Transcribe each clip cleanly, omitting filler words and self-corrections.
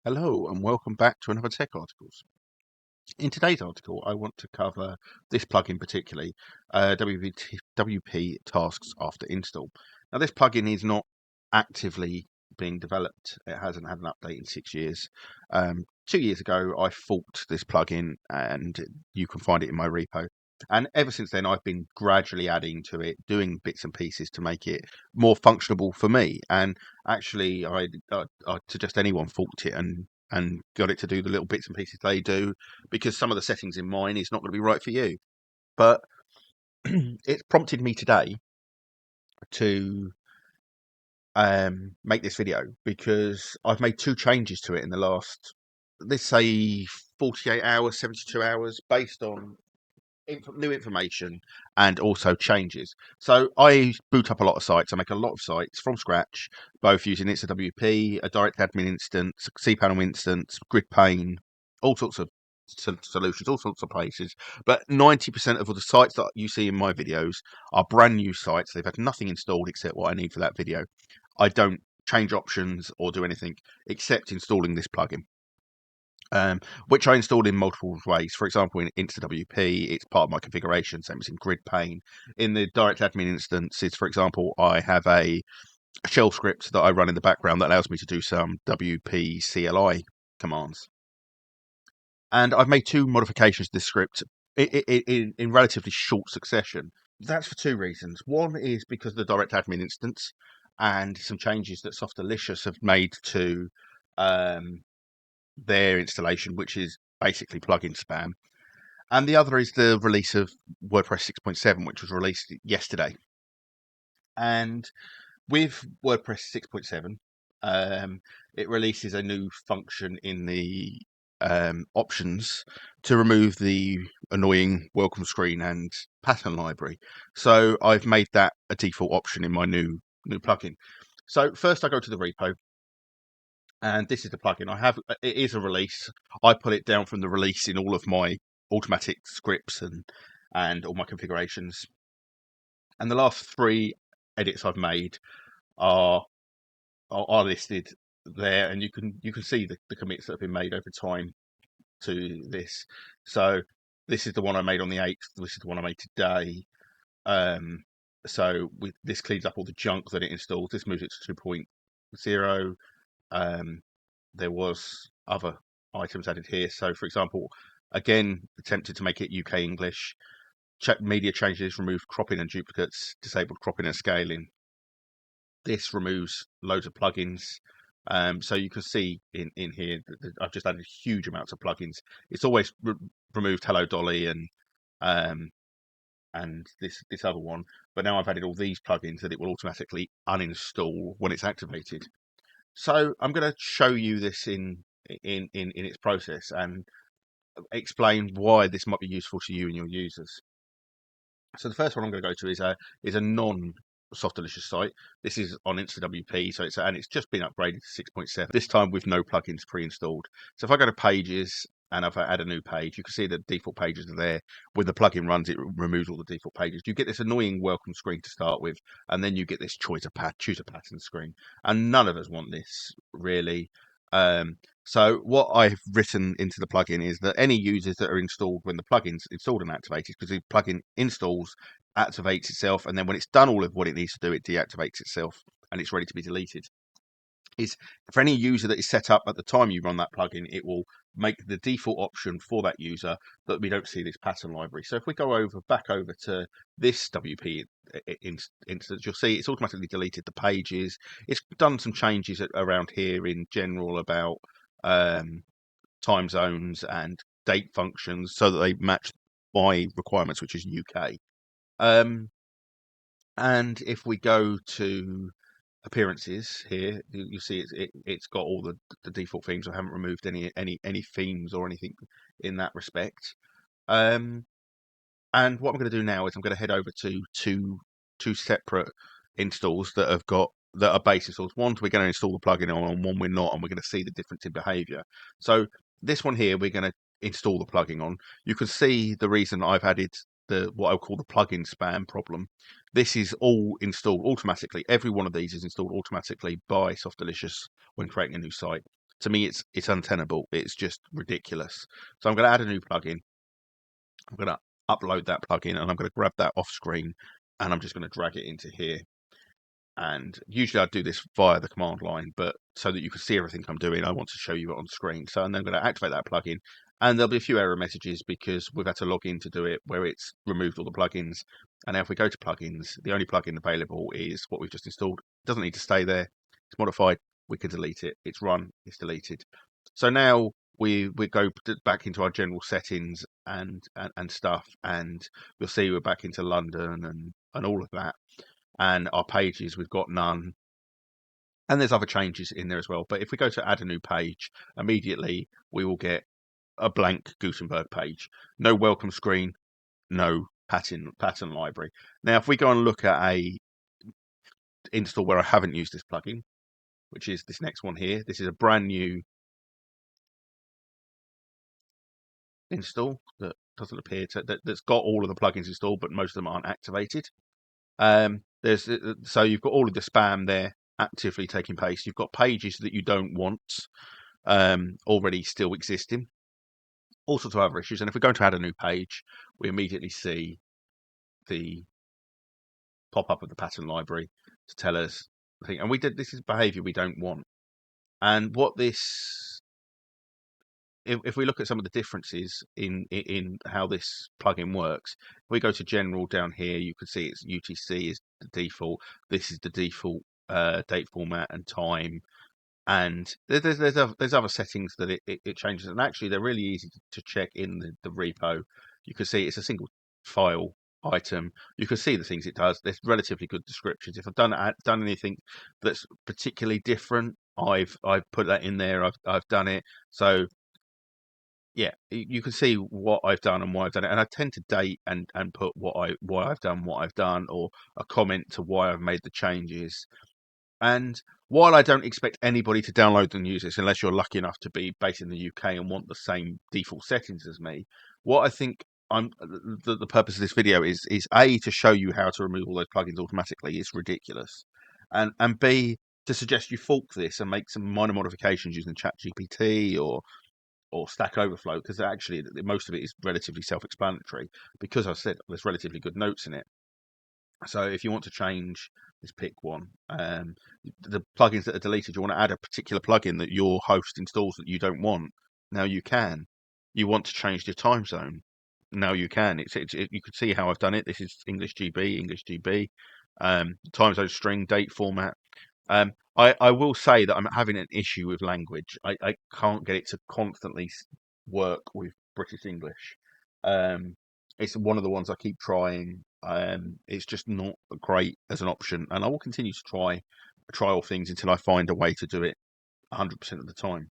Hello and welcome back to another Tech Articles. In today's article, I want to cover this plugin particularly, WP Tasks After Install. Now, this plugin is not actively being developed. It hasn't had an update in 6 years. 2 years ago, I forked this plugin, and you can find it in my repo. And ever since then, I've been gradually adding to it, doing bits and pieces to make it more functionable for me. And actually, I suggest anyone forked it and got it to do the little bits and pieces they do, because some of the settings in mine is not going to be right for you. But it's prompted me today to make this video because I've made two changes to it in the last, let's say, 48 hours, 72 hours, based on new information and also changes. So I boot up a lot of sites. I make a lot of sites from scratch, both using InstaWP, a direct admin instance, cPanel instance, grid pane, all sorts of solutions, all sorts of places. But 90% of all the sites that you see in my videos are brand new sites. They've had nothing installed except what I need for that video. I don't change options or do anything except installing this plugin. Which I installed in multiple ways. For example, in InstaWP, it's part of my configuration, same as in grid pane. In the direct admin instances, for example, I have a shell script that I run in the background that allows me to do some WP CLI commands. And I've made two modifications to this script in relatively short succession. That's for two reasons. One is because of the direct admin instance and some changes that Softalicious have made to their installation, which is basically plugin spam. And the other is the release of WordPress 6.7, which was released yesterday. And with WordPress 6.7, it releases a new function in the options to remove the annoying welcome screen and pattern library. So I've made that a default option in my new plugin. So first I go to the repo, and this is the plugin I have. It is a release. I put it down from the release in all of my automatic scripts and all my configurations. And the last three edits I've made are listed there, and you can see the commits that have been made over time to this. So this is the one I made on the 8th. This is the one I made today. So this cleans up all the junk that it installs. This moves it to 2.0. There was other items added here. So, for example, again, attempted to make it UK English. Media changes, removed cropping and duplicates, disabled cropping and scaling. This removes loads of plugins. So you can see in here that I've just added huge amounts of plugins. It's always removed Hello Dolly and this other one, but now I've added all these plugins that it will automatically uninstall when it's activated. So I'm going to show you this in its process and explain why this might be useful to you and your users. So the first one I'm going to go to is a non Softalicious site. This is on InstaWP, so it's just been upgraded to 6.7. This time with no plugins pre-installed. So if I go to Pages and if I add a new page, you can see the default pages are there. When the plugin runs, it removes all the default pages. You get this annoying welcome screen to start with, and then you get this choose a pattern screen. And none of us want this, really. So what I've written into the plugin is that any users that are installed when the plugin's installed and activated, because the plugin installs, activates itself, and then when it's done all of what it needs to do, it deactivates itself and it's ready to be deleted. Is for any user that is set up at the time you run that plugin, it will make the default option for that user that we don't see this pattern library. So if we go back over to this WP instance, you'll see it's automatically deleted the pages. It's done some changes around here in general about time zones and date functions so that they match my requirements, which is UK. And if we go to appearances here, you'll see it's got all the default themes. I haven't removed any themes or anything in that respect. And what I'm going to do now is I'm going to head over to two separate installs that are base installs. One we're going to install the plugin on, and one we're not, and we're going to see the difference in behavior. So this one here, we're going to install the plugin on. You can see the reason I've added what I call the plugin spam problem. This is all installed automatically. Every one of these is installed automatically by Softalicious when creating a new site. to me, it's untenable. It's just ridiculous. So I'm going to add a new plugin. I'm going to upload that plugin, and I'm going to grab that off screen, and I'm just going to drag it into here. And usually I'd do this via the command line, but so that you can see everything I'm doing, I want to show you it on screen. So I'm then going to activate that plugin, and there'll be a few error messages because we've had to log in to do it, where it's removed all the plugins. And now if we go to plugins, the only plugin available is what we've just installed. It doesn't need to stay there. It's modified. We can delete it. It's run. It's deleted. So now we go back into our general settings and stuff, and you'll see we're back into London and all of that. And our pages, we've got none, and there's other changes in there as well. But if we go to add a new page, immediately we will get a blank Gutenberg page. No welcome screen, no pattern library. Now if we go and look at a install where I haven't used this plugin, which is this next one here, this is a brand new install that doesn't appear to that's got all of the plugins installed, but most of them aren't activated. So you've got all of the spam there actively taking place. You've got pages that you don't want already still existing. All sorts of other issues. And if we go to add a new page, we immediately see the pop up of the pattern library to tell us the thing. And this is behavior we don't want. And what this, if we look at some of the differences in how this plugin works, if we go to general down here, you can see it's UTC is the default. This is the default date format and time. And there's other settings that it changes, and actually they're really easy to check in the repo. You can see it's a single file item. You can see the things it does. There's relatively good descriptions. If I've done anything that's particularly different, I've put that in there. I've done it. So yeah, you can see what I've done and why I've done it, and I tend to date and put why I've done, or a comment to why I've made the changes. And while I don't expect anybody to download and use this, unless you're lucky enough to be based in the UK and want the same default settings as me, what I think the purpose of this video is A, to show you how to remove all those plugins automatically. It's ridiculous, and B, to suggest you fork this and make some minor modifications using ChatGPT or Stack Overflow, because actually most of it is relatively self-explanatory, because I said there's relatively good notes in it. So if you want to change, just pick one. The plugins that are deleted, you want to add a particular plugin that your host installs that you don't want. Now you can. You want to change your time zone. Now you can. You can see how I've done it. This is English GB, time zone string, date format. I will say that I'm having an issue with language. I can't get it to constantly work with British English. It's one of the ones I keep trying. It's just not great as an option, and I will continue to try all things until I find a way to do it 100% of the time.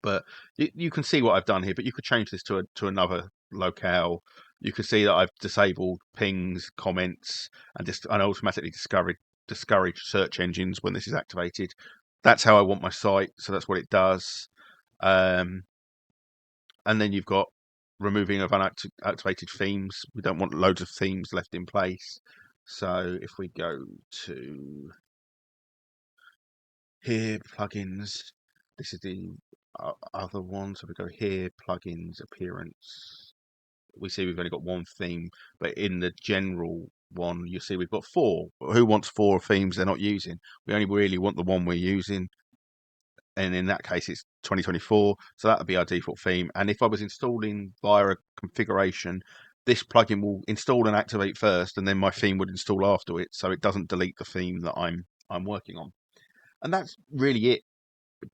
But you can see what I've done here. But you could change this to another locale. You can see that I've disabled pings, comments, and automatically discourage search engines when this is activated. That's how I want my site, so that's what it does. And then you've got removing of unactivated themes. We don't want loads of themes left in place. So if we go to here, plugins, this is the other one. So we go here, plugins, appearance. We see we've only got one theme, but in the general one, you see we've got 4. Who wants 4 themes they're not using? We only really want the one we're using. And in that case, it's 2024. So that would be our default theme. And if I was installing via a configuration, this plugin will install and activate first, and then my theme would install after it, so it doesn't delete the theme that I'm working on. And that's really it.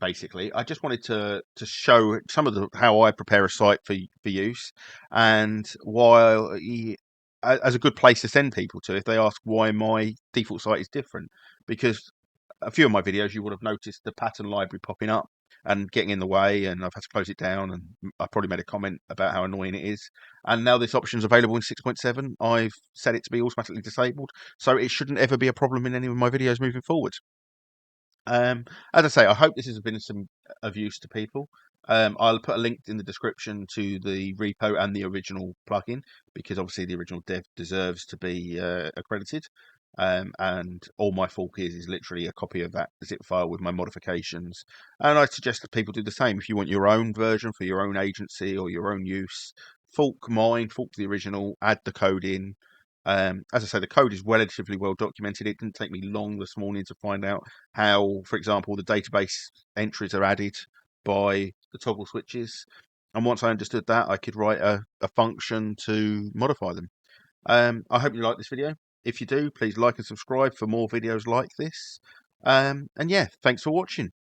Basically, I just wanted to show some of how I prepare a site for use, and while as a good place to send people to if they ask why my default site is different, because a few of my videos you would have noticed the pattern library popping up and getting in the way, and I've had to close it down, and I probably made a comment about how annoying it is. And now this option is available in 6.7. I've set it to be automatically disabled, so it shouldn't ever be a problem in any of my videos moving forward. As I say, I hope this has been of use to people. I'll put a link in the description to the repo and the original plugin, because obviously the original dev deserves to be accredited. and all my fork is literally a copy of that zip file with my modifications. And I suggest that people do the same. If you want your own version for your own agency or your own use, fork mine, fork the original, add the code in. As I say, the code is relatively well documented. It didn't take me long this morning to find out how, for example, the database entries are added by the toggle switches. And once I understood that, I could write a function to modify them. I hope you like this video. If you do, please like and subscribe for more videos like this. And yeah, thanks for watching.